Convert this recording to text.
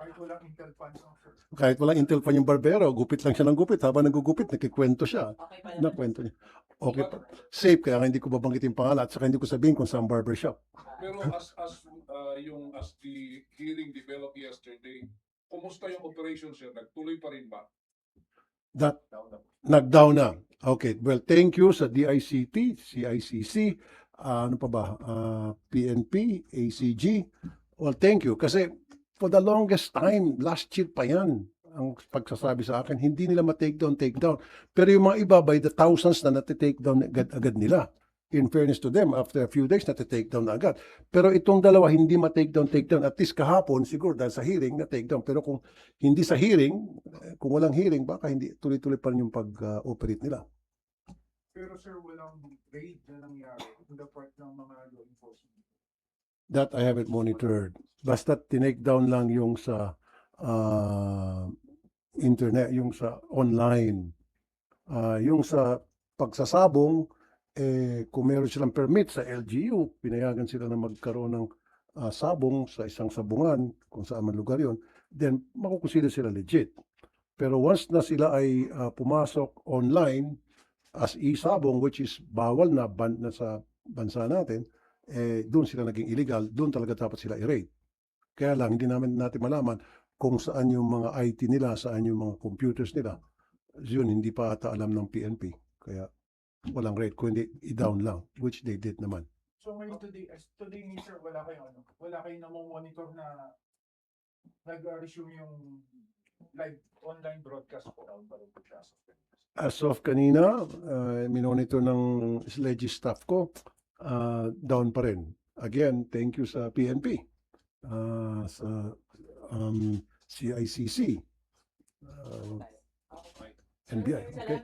Kahit walang Intel fan, no, sir. Kahit walang Intel fan yung barbero, gupit lang siya ng gupit. Habang nagugupit, nagkikwento siya. Okay pa Nakwento niya. Okay pa. Safe, kaya hindi ko babanggitin pangalan at saka hindi ko sabihin kung saan barbershop. Pero as the hearing developed yesterday, kumusta yung operation, sir? Nagtuloy pa rin ba? That nag-down na. Okay, well, thank you sa DICT, CICC, ano pa ba, PNP, ACG. Well, thank you. Kasi for the longest time, last year pa yan, ang pagsasabi sa akin, hindi nila ma-take down. Pero yung mga iba, by the thousands na nati-take down agad nila. In fairness to them, after a few days, nati-take down na agad. Pero itong dalawa, hindi ma-take down. At least kahapon, siguro dahil sa hearing, na-take down. Pero kung hindi sa hearing, kung walang hearing, baka hindi tuloy-tuloy pa rin yung pag-operate nila. Pero sir, walang raid na nangyari on the part ng mga law enforcement. That I haven't monitored. Basta tinake down lang yung sa internet, yung sa online. Yung sa pagsasabong, kung meron silang permit sa LGU, pinayagan sila na magkaroon ng sabong sa isang sabungan, kung saan man lugar yon, then makukonsider sila legit. Pero once na sila ay pumasok online as e-sabong, which is bawal na, ban na sa bansa natin, doon sila naging illegal, doon talaga dapat sila i-raid. Kaya lang, hindi natin malaman kung saan yung mga IT nila, saan yung mga computers nila. Yun, hindi pa ata alam ng PNP. Kaya walang raid, kundi i-down lang, which they did naman. So ngayon today, sir, wala kayong namomonitor na nag-resume yung live online broadcast po. As of kanina, minonitor ng SLEGI staff ko, down pa rin. Again, thank you sa PNP, sa CICC, NBI. Okay.